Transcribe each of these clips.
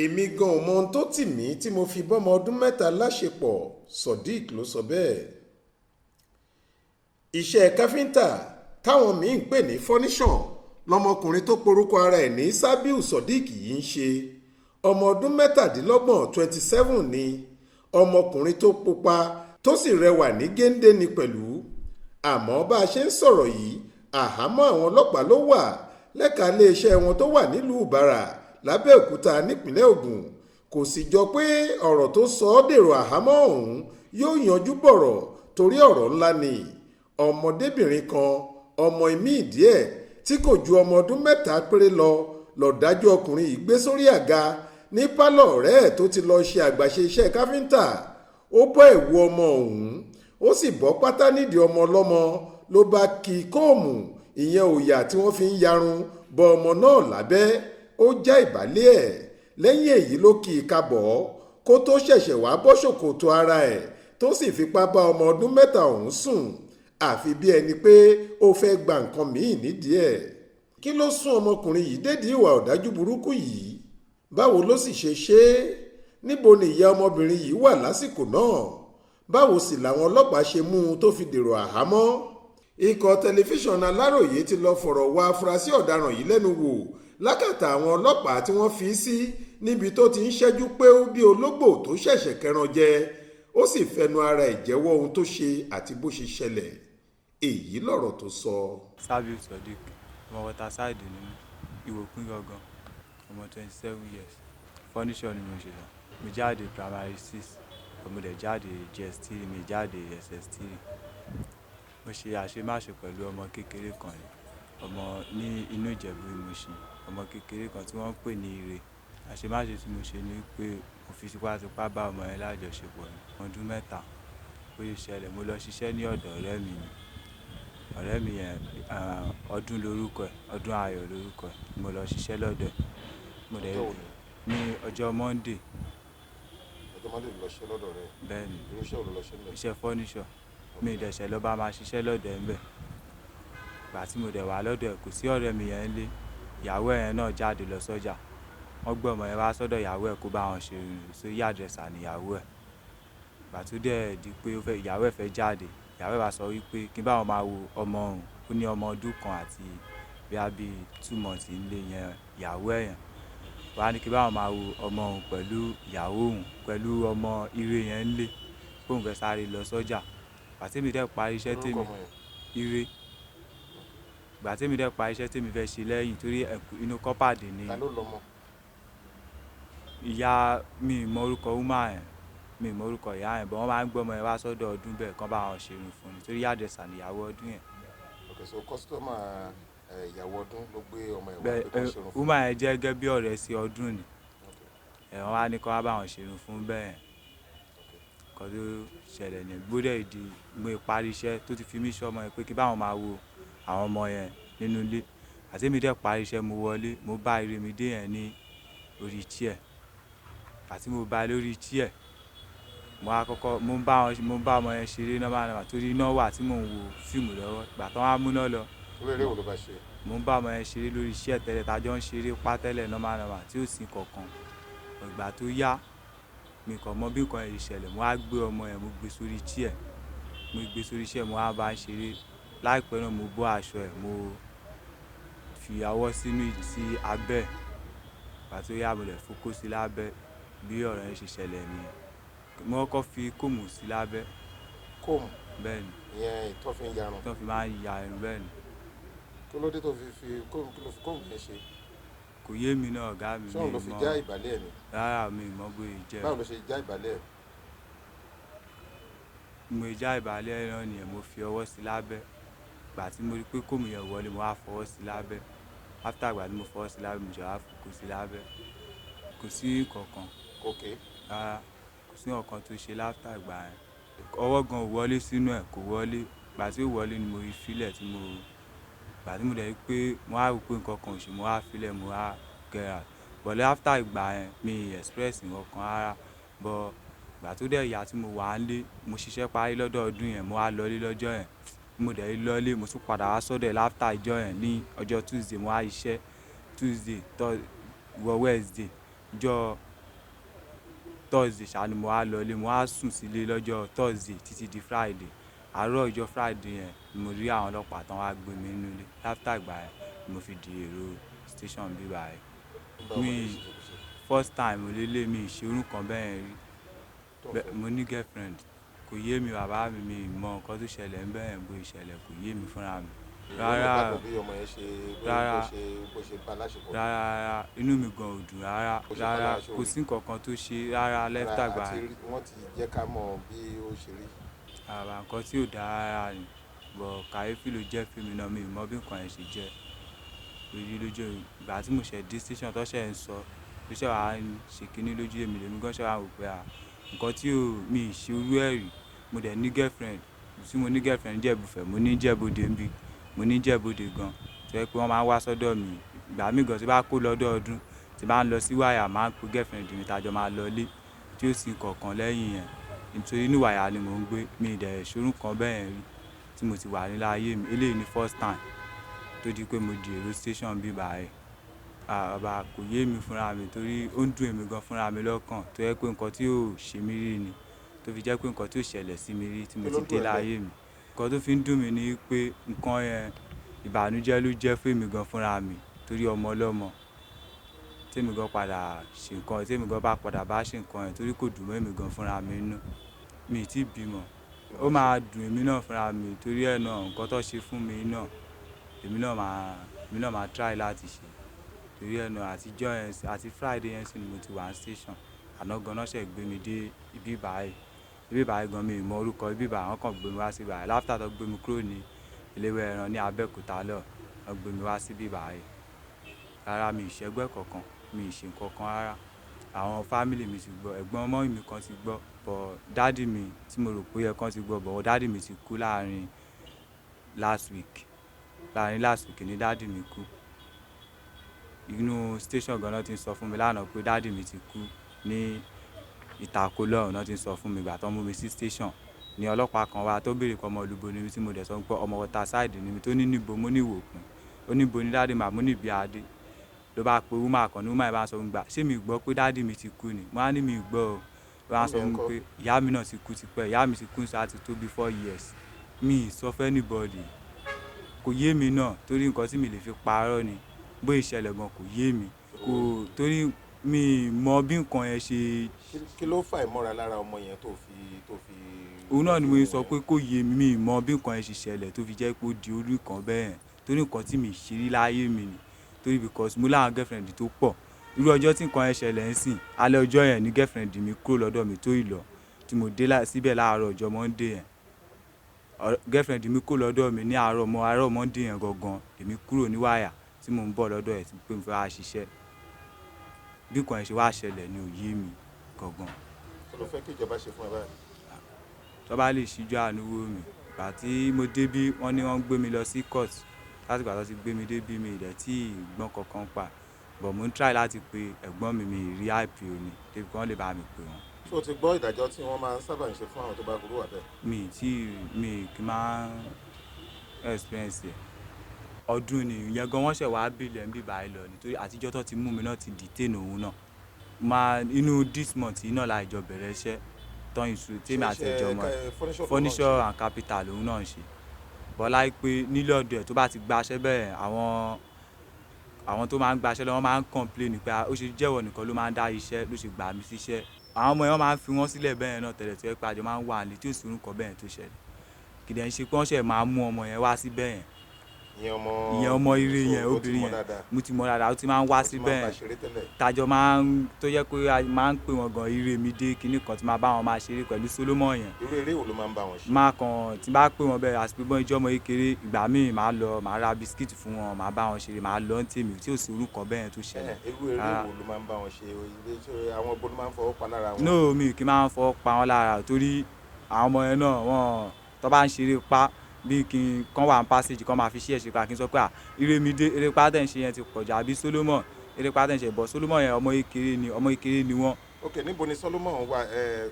èmi gan ò mọ ohun tó tì mí tí mo fi bọ́mọ ọdún mẹ́ta Laṣepọ-Sordiq ló sọ bẹ́ẹ̀. iṣẹ́ káfíńtà táwọn míín ń pè ní fọ́níṣàn lọmọkùnrin tó porúkọ ara ẹ̀ ní Sabiu-Sordiq yìí ń ṣe. ọmọ ọdún mẹ́tàdínlọ́gbọ̀n 27 ni ọmọkùnrin tó pupa tó sì rẹwà ní géńdé ni pẹ̀lú. àmọ́ bá a ṣe ń sọ̀rọ̀ yìí àhámọ́ àwọn ọlọ́pàá ló wà lẹ́ka iléeṣẹ́ wọn tó wà nílùú Ìbàrà lábẹ́òkúta nípínlẹ̀ Ògùn. kò sì jọ pé ọ̀rọ̀ tó sọ ọ́ dèrò àhámọ́ ọ̀hún yóò yanjú bọ̀rọ̀ torí ọ̀rọ̀ ńlá ni. ọmọdébìnrin kan ọmọ ìmí ìdíẹ̀ tí kò ju ọmọ ọdún mẹ́ta péré lọ lọ̀dájú ọkùnrin yìí gbé sórí àga ní pálọ̀ ọ̀rẹ́ ẹ̀ tó ti lọ ṣe àgbàṣe iṣẹ́ káfíńtà. ó bọ́ ẹ̀wù ọmọ ọ̀hún ó sì bọ́ pátá nídìí ọmọ ọlọ́mọ ló bá kí kóòmù ìyẹn òòyà tí wọ́n fi ń yarun bọ ọmọ náà lábẹ́. ó já ìbálẹ̀ ẹ̀ lẹ́yìn èyí ló kì í kabọ̀ kó tó ṣẹ̀ṣẹ̀ wá bọ́ ṣòkòtò ara ẹ̀ tó sì fipá bá ọmọ ọdún mẹ́ta ọ̀hún sùn àfi bí ẹni pé ó fẹ́ gba nǹkan míì nídìí ẹ̀. kí ló sún ọmọkùnrin yìí dédìí ìwà ọ̀dájú burúkú yìí? báwo ló sì ṣe ṣe é? níbo ni ìyá ọmọbìnrin yìí wà lásìkò náà? báwo sì làwọn ọlọ́pàá ṣe mú un tó fi dèrò àhámọ́? ikọ̀ tẹlifíṣàn Aláròyé ti lọ fọ̀rọ̀ wá afurasí ọ̀daràn yìí lẹ́nu wò lákàtà àwọn ọlọ́pàá tí wọ́n fi sí níbi tó ti ń ṣẹ́jú pé ó bí ológbò tó ṣẹ̀ṣẹ̀ kẹran jẹ. ó sì fẹnu ara ẹ̀ jẹ́wọ́ ohun tó ṣe àti bó ṣe ṣẹlẹ̀. èyí lọ̀rọ̀ tó sọ. Sabiu-Sordiq ọmọ Waterside ní Ìwòkun gangan, ọmọ 27 years. fọ́níṣọ̀ ni mo ṣe lọ. mo jáde primary 6, mo dẹ̀ jáde JS3, mi jáde SS3. mo ṣe àṣemáṣe pẹ̀lú ọmọ kékeré kan yìí, ọmọ ní inú Ìjẹ̀bú Ìmúṣin, ọmọ kékeré kan tí wọ́n ń pè ní Ire. àṣemáṣe tí mo ṣe ni pé mo fi tipátipá bá ọmọ yẹn lájọṣepọ̀ ní ọdún mẹ́ta. bó ṣe ṣẹlẹ̀, mo lọ ṣiṣẹ́ ní ọ̀dọ̀ ọ̀rẹ́ mi ni. ọ̀rẹ́ mi yẹn Ọdún lórúkọ ẹ̀, Ọdún Ayọ̀ lórúkọ ẹ̀. mo lọ ṣiṣẹ́ lọ́dọ̀ ẹ̀. mo dẹ̀ ní ọjọ́ Monday. ọjọ́ Monday ló lọ ṣiṣẹ́ lọ́dọ̀ rẹ̀? bẹ́ẹ̀ ni. irú iṣẹ́ wo ló lọ ṣe níbẹ̀? iṣẹ́ fọ́níṣọ̀. mi ìdẹ̀ṣẹ̀ ló bá máa ṣiṣẹ́ lọ́dọ̀ ẹ̀ ń bẹ̀. ìgbà tí mo dẹ̀ wà lọ́dọ̀ ẹ̀ kò sí ọ̀rẹ́ mi yẹn lé. ìyàwó ẹ̀ náà jáde lọ sọ́jà. wọ́n gbé ọmọ yẹn wá sọ́dọ̀ ìyàwó ẹ̀ kó bá wọn ṣe sórí àdírẹ́sà ní ìyàwó ẹ̀. ìgbà tó dẹ̀ di pé ìyàwó ẹ̀ fẹ́ jáde, ìyàwó ẹ̀ bá sọ wípé kí n bá wọn máa wo ọmọ òun. ó ní ọmọ ọdún kan àti bí 2 months nílé yẹn ìyàwó ẹ̀ yẹn. wá ní kí n bá wọn máa wo ọmọ òun pẹ̀lú ìyàwó òun pẹ̀lú ọmọ Ire yẹn ńlé kóun fẹ́ sáré lọ sọ́jà. ìgbà tí mi dẹ̀ parí iṣẹ́ tèmi Ire. ìgbà tí mi dẹ̀ parí iṣẹ́ tèmi fẹ́ ṣe lẹ́yìn torí inú kọ́pàdé ni. ta ló lọ́mọ? ìyá mi mọ orúkọ woman yẹn, mi mọ orúkọ ìyá yẹn, bọ́ wọ́n máa ń gbọ́ ọmọ yẹn wá sọ́dọ̀ Ọdún bẹ́ẹ̀ kán bá wọn ṣe irun fún un nítorí àdẹ̀sà níyàwó Ọdún yẹn. okay, so kọ́sítọ́mà ìyàwó Ọdún ló gbé ọmọ ìwà pé kán ṣe irun fún un? woman yẹn jẹ́ gẹ́gẹ́ bí ọ̀rẹ́ sí Ọdún ni. wọ́n wá ní kán wá bá wọn ṣe irun fún bẹ́ẹ̀. nǹkan tó ṣẹlẹ̀ ní gbọ́dọ̀ ìdí mo parí iṣẹ́ tó ti fi mí ṣọ́ ọmọ yẹn pé kí báwọn máa wo àwọn ọmọ yẹn nínú ilé. àti mi dẹ̀ parí iṣẹ́ mo wọlé, mo bá Iremide yẹn ní orí chair. àti mo bá lórí chair, mo ń bá ọmọ yẹn ṣeré normal torí iná wà tí mò ń wo fíìmù lọ́wọ́. ìgbà tán wá múná lọ. eré wo ló bá ṣe? mo ń bá ọmọ yẹn ṣeré lórí chair tẹ́lẹ̀, tájọ́ ń ṣeré pátẹ́lẹ̀ normal tí ò sí kankan. ìgbà tó yá mi kàn mọ bí nǹkan yẹn ṣẹlẹ̀, mo wá gbé ọmọ yẹn mo gbé sórí chair. mo wá bá ń ṣeré. láìpẹ́ náà mo bọ́ aṣọ ẹ̀, mo fi ọwọ́ sínú sí abẹ́. ìgbà tó yá mo lè fokó sí lábẹ́. bí ọ̀rọ̀ yẹn ṣe ṣẹlẹ̀ nìyẹn. mo kọ́kọ́ fi kóòmù sí lábẹ́. kóòmù? bẹ́ẹ̀ ni. ìyẹn ìtọ́ fi ń yarun? tó fi máa ń ya irun, bẹ́ẹ̀ ni. kí ló dé tó fi kóòmù? kí ló fi kóòmù yẹn ṣe? kò yé mi náà, ọ̀gá mi. ṣé òun ló fi já ìbàlẹ̀ ẹ̀ ni? rárá, mi ì mọ bóyá jẹ́. báwo ló ṣe já ìbàlẹ̀ ẹ̀? mo já ìbàlẹ̀ ẹ̀ náà nìyẹn, mo fi ọwọ́ sí lábẹ́. ìgbà tí mo rí pé kóòmù yẹn wọlé, mo wá fọwọ́ sí lábẹ́. after ìgbà tí mo fọwọ́ sí lábẹ́, mo jọ wá fokó sí lábẹ́. kò sí kankan. rárá, kò sí nǹkan tó ṣe láfta ìgbà yẹn. ọwọ́ gan ò wọlé sínú ẹ̀, kò wọlé. ìgbà tí ó wọlé ni mo rí fílẹ̀ tí mo ìgbà tí mo dẹ̀ rí pé mo wá rò pé nǹkan kan ò ṣe, mo wá fílẹ̀, mo wá gẹ̀rà. bọ̀lẹ́ after ìgbà yẹn mi express nǹkan kan rárá. bọ̀ ìgbà tó dẹ̀ yá tí mo wà nílé, mo ṣiṣẹ́ parí lọ́dọ̀ Ọdún yẹn, mo wá lọlé lọ́jọ́ yẹn. mo dẹ̀ lọlé, mo tún padà wá sọ́dọ̀ ẹ̀ láfta ìjọ yẹn ní ọjọ́ Tuesday. mo wá iṣẹ́ Tuesday wọ Wednesday, ọjọ́ Thursday ṣá ni mo wá lọlé, mo wá sùn sílé lọ́jọ́ Thursday títí di Friday. Àárọ̀ ọjọ́ Friday yẹn ni mo rí àwọn ọlọ́pàá tán wá gbé mi nínú ilé. After ìgbà yẹn ni mo fi di èrò station bí báyìí. Mi first time lélẹ̀ mi ṣe irú kan bẹ́ẹ̀ rí. Mo ní girlfriend. Kò yé mi bàbá mi mọ nǹkan tó ṣẹlẹ̀ ń bẹ́ẹ̀ bó ìṣẹ̀lẹ̀ kò yé mi fúnra mi. Rárá rárá inú mi gan ò dùn rárá kò sí nǹkan kan tó ṣe rárá lẹ́fítà gbà yẹn. Wọ́n ti jẹ́ ká mọ̀ bí ó ṣe rí. Àbá nǹkan tí ò dáa rárá ni bọ̀ kàyéfì ló jẹ́ fún mi náà mi mọ bí nǹkan yẹn ṣe jẹ́. Lójú lójú ìgbà tí mo ṣẹ̀ dé station tó ṣẹ̀ ń sọ tó ṣẹ̀ wá ń ṣe kinní lójú èmi lèmi gan ṣẹ̀ wá wò pé nǹkan tí mi ṣe orú ẹ̀ rí. Mo dẹ̀ ní girlfriend tí mo ní girlfriend Jẹ̀bú-Ìfẹ́ mo ní Jẹ̀bú-Òde ń bí mo ní Jẹ̀bú-Òde gan tó yẹ pé wọ́n máa ń wá sọ́dọ̀ mi ìgbà míì gan tí bá kó lọ́dọ̀ ọdún tí bá ń lọ sí wáyà máa ń pe girlfriend mi tájọ máa lọ ilé tí ó sì ń kọ̀ọ̀kan lẹ́yìn yẹn nítorí inú wáyà ni mò ń gbé mi ìdẹ̀ ṣorú kan bẹ́ẹ̀ rí tí mo ti wà nílé ayé mi eléyìí ni first time tó di pé mo di èrò station bí báyìí. Àbá kò yé mi fúnra mi torí ó ń dùn èmi gan fúnra mi lọ́kàn tó yẹ pé nǹkan tí ò ṣe mí rí ni tó fi jẹ́ pé nǹkan tí ò ṣẹlẹ̀ sí mi rí tí mo ti dé láyé mi. Nǹkan tó fi ń dùn mí ni pé nǹkan yẹn ìbànújẹ́ ló jẹ́ fún èmi gan fúnra mi torí ọmọ ọlọ́mọ tèmi gan padà ṣe nǹkan tèmi gan bá padà bá ṣe nǹkan yẹn torí kò dùn mọ́ èmi gan fúnra mi nínú mi ì tí ì bímọ. Ó máa dùn èmi náà fúnra mi torí ẹ̀ náà nǹkan tó ṣe fún mi náà èmi náà máa try láti ṣe torí ẹ̀ náà àtijọ́ yẹn àti Friday yẹn sì ni mo ti wà ní station àná gan náà ṣẹ̀ gbé mi dé ibi báyìí gan mi ì mọ orúkọ ibi báyìí wọ́n kàn gbé mi wá sí báyìí láfítà tó gbé mi kúrò ní iléèwé ẹran ní Abẹ́òkúta lọ wọ́n gbé mi wá sí ibi báyìí. Rárá mi ì ṣẹgbẹ́ kankan mi ì ṣe nǹkan kan rárá. Àwọn family mi ti gbọ́ ẹ̀gbọ́n ọmọ mi kan ti gbọ́ bọ̀ dáàdì mi tí mo rò pé yẹ kán ti gbọ́ bọ̀ dáàdì mi ti kú láàrin last week ni dáàdì mi kú. Inú station gan náà ti ń sọ fún mi lánàá pé dáàdì mi ti kú ní Ìtàkó lọ́hùn náà ti ń sọ fún mi ìgbà tó mú mi sí station ní ọlọ́pàá kan wá tó béèrè pé ọmọ olúbo ni mi tí mo dẹ̀ sọ pé ọmọ Waterside ni mi tó ní níbo mo ní Ìwòkun ó níbo ní dáàdì màá mo ní Ìbí Adé ló bá pe woman kan ní woman yẹn bá sọ fún mi gbà ṣé mi gbọ́ pé dáàdì mi ti kú ni mo á ní mi gbọ́ o ló bá sọ fún mi pé ìyá mi náà ti kú tipẹ́ ìyá mi ti kú ṣáà ti tó bí 4 years mi ì sọ fún anybody kò yé mi náà torí nǹkan tí mi lè fi parọ́ ni bó ìṣẹ̀lẹ̀ gan kò yé mi kò torí mi mọ bí nǹkan yẹn ṣe. Kí ló fà ìmọ́ra lára ọmọ yẹn tó fi. Òun náà ni mo sọ pé kò yé mi mọ bí nǹkan yẹn ṣe ṣẹlẹ̀ tó fi jẹ́ pé ó di orí kan bẹ́ẹ̀ torí nǹkan tí mi ṣe rí láyé mi ni torí because mo láwọn girlfriend tó pọ̀ irú ọjọ́ tí nǹkan yẹn ṣẹlẹ̀ ń sìn alẹ́ ọjọ́ yẹn ni girlfriend mi kúrò lọ́dọ̀ mi tó ìlọ tí mo dé síbẹ̀ láàárọ̀ ọjọ́ Monday yẹn girlfriend mi kúrò lọ́dọ̀ mi ní àárọ̀ Monday yẹn gangan èmi kúrò ní wáyà tí mò ń bọ̀ lọ́dọ̀ ẹ̀ tí pé mo fẹ́ wá ṣiṣẹ́ bí nǹkan yẹn ṣe wá ṣẹlẹ̀ ni ò yé mi gangan. Kí ló fẹ́ kí ìjọba ṣe fún ẹ báyìí? Tó bá lè ṣíjú àánú wò mí ìgbà tí mo débí wọ́n ní wọ́n gbé mi lọ sí court láti ìgbà tó ti gbé mi débí mi ìdẹ̀ tí ìgbọ́n kankan pa but mo ń try láti pe ẹ̀gbọ́n mi rí IPO ni débi kí wọ́n lè bá mi pè wọ́n. Ṣé o ti gbọ́ ìdájọ́ tí wọ́n máa ń sábà ń ṣe fún àwọn tó bá burú wà bẹ́ẹ̀? Mi kì í máa experience ẹ̀. Ọdún ni ìyẹn gan wọ́n ṣẹ̀ wá bílẹ̀ ń bí báyìí lọ nítorí àtijọ́ tó ti mú mi náà ti detain òun náà inú this month yìí náà la ìjọ bẹ̀rẹ̀ iṣẹ́ tán ìṣù tèmi àti ìjọmọ furniture and capital òun náà ń ṣe bọ́lá pé nílé ọ̀dọ̀ ẹ̀ tó bá ti gbaṣẹ́ bẹ́ẹ̀ àwọn tó máa ń gbaṣẹ́ lọ wọ́n máa ń complain pé ó ṣe jẹ́wọ́ nìkan ló máa ń dá iṣẹ́ ló ṣe gbà mí síṣẹ́ àwọn ọmọ yẹn máa ń fi wọ́n sílẹ̀ bẹ́ẹ̀ náà tẹ́lẹ̀ tó yẹ pé àjọ máa ń wà ní tí ò sí orúkọ bẹ́ẹ̀ tó ṣẹlẹ̀ kìdẹ̀ ń ṣe pé wọ́n ṣẹ̀ máa mú ọmọ yẹn wá sí bẹ́ẹ̀ yẹn ìyẹn ọmọ ire yẹn obìnrin yẹn mo ti mọ dáadáa ó ti máa ń wá sí bẹ́ẹ̀ tájọ máa ń tó yẹ pé máa ń pè wọ́n gan ire mi dé kinní kan tí máa bá wọn máa ṣeré pẹ̀lú Solomon yẹn. irú eré wo ló máa ń bá wọn ṣe. máa kàn tí bá pè wọ́n bẹ́ẹ̀ àti pé bọ́n ìjọ́ ọmọ kékeré ìgbà míì máa ra bisikíìtì fún wọn máa bá wọn ṣeré máa lọ ń tèmi tí ò sí orúkọ bẹ́ẹ̀ tó ṣẹlẹ̀. irú eré wo ló máa ń bá wọn ṣe àwọn ibo ló máa ń fọwọ́ pa lára wọn. no mi kì í máa ń fọwọ́ pa wọn lára torí àwọn ọmọ yẹn náà wọn tó bá ń ṣeré pa bí kí n kàn wà ní passage kan máa fi ṣí ẹ̀ ṣe pa kí n sọ pé Iremide eré pátẹ̀ ń ṣe yẹn ti pọ̀jù àbí Solomon eré pátẹ̀ ń ṣe bọ̀ Solomon yẹn ọmọ kékeré ni wọ́n. ok níbo ni Solomon wà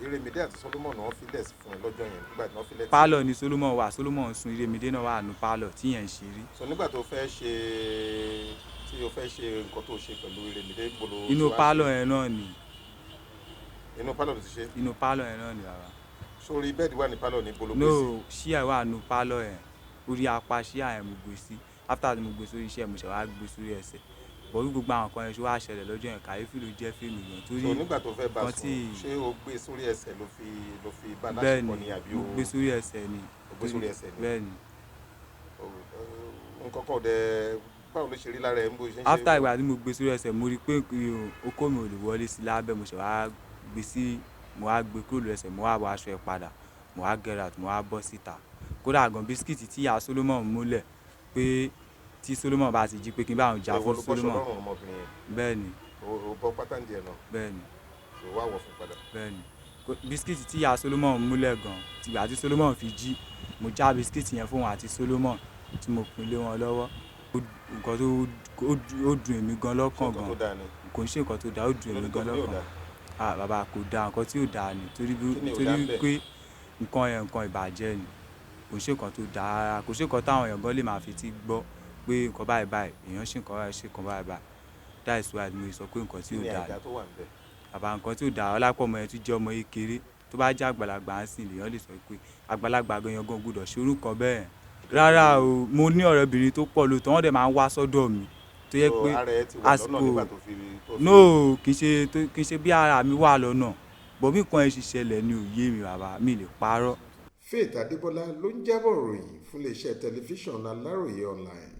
Iremide àti Solomon náà fi lẹ̀ fún ẹ lọ́jọ́ yẹn nígbà tí wọ́n fi lẹ̀ tí. pálọ̀ ni Solomon wà Solomon sùn Iremide náà wà nù pálọ̀ tí yẹn ń ṣe rí. so nígbà tó fẹ́ ṣe tí o fẹ́ ṣe nǹkan tó ṣe pẹ̀lú Ìrèmídé gbolo. inú pálọ̀ yẹn náà ni. inú pálọ̀ ló ti ṣe. inú pálọ̀ yẹn náà ni bàbá. sórí bẹ́ẹ̀dì wà ní pálọ̀ ní gbolo. no ṣíà wà nínú pálọ̀ yẹn orí apá ṣíà yẹn mo gbé sí after tí mo gbé sórí iṣẹ́ mo ṣe wá gbé sórí ẹsẹ̀ bọ̀ bí gbogbo àwọn kan yẹn ṣe wá ṣẹlẹ̀ lọ́jọ́ yẹn kàyéfì ló jẹ́ fíìmù yẹn torí. so nígbà tó fẹ́ bá sùn ṣé o gbé sórí ẹsẹ̀ ló fi bá láṣepọ̀ ní àbí o. mo gbé sórí ẹsẹ̀ ni. o gbé sórí ẹsẹ̀ ni. bẹ́ẹ̀ ni. nǹkan kan dẹ báwo ló ṣe rí lára ẹ ń bó ṣe ń ṣe. after ìgbà tí mo gbé sórí ẹsẹ̀ mo rí pé okó mi ò lè wọlé sí lábẹ́ mo ṣe wá gbé sí mo wá gbé kúrò lórí ẹsẹ̀ mo wá wọ aṣọ ẹ̀ padà mo wá get out mo wá bọ́ síta kódà gan bisikíìtì tí ìyá Solomon múlẹ̀ pé tí Solomon bá ti jí pé kí n bá òun jà fún Solomon. bẹ́ẹ̀ ni. o bọ́ pátá ń jẹ náà. bẹ́ẹ̀ ni. o wá wọ̀ fún padà. bẹ́ẹ̀ ni bisikíìtì tí ìyá Solomon múlẹ̀ gan tìgbà tí Solomon fi jí mo já bisikíìtì yẹn fún òun àti Solomon tí mo pín lé wọn lọ́wọ́ nǹkan tó ó dùn èmi gan lọ́kàn gan kò ń ṣe nǹkan tó dáa ó dùn èmi gan lọ́kàn bàbá kò dáa nǹkan tí ò dáa ni torí pé nǹkan yẹn nǹkan ìbàjẹ́ ni kò ṣe nǹkan tó dáa kò ṣe nǹkan táwọn èèyàn gan lè máa fi ti gbọ́ pé nǹkan báyìí báyìí èèyàn ṣe nǹkan báyìí ṣe nǹkan báyìí báyìí that is why mo sọ pé nǹkan tí ò dáa ni bàbá nǹkan tí ò dáa ọlápọ̀ ọmọ yẹn tún jẹ́ ọmọ kékeré tó bá jẹ́ àgbàlagbà ń sìn lèèyàn lè sọ pé àgbàlagbà gan gan gbọ́dọ̀ ṣe orúkọ bẹ́ẹ̀ rárá o mo ní ọ̀rẹ́bìnrin tó pọ̀ lóòótọ́ wọ́n dẹ̀ máa ń wá sọ́dọ̀ mi tó yẹ pé àsìkò no kì í ṣe bí ara mi wà lọ́nà bọ̀ bí nǹkan ẹ̀ ṣe ṣẹlẹ̀ ní òye mi bàbá mi lè parọ́. Faith Adébọ́lá ló ń jábọ̀ ròyìn fún iléeṣẹ́ tẹlifíṣàn Aláròye online.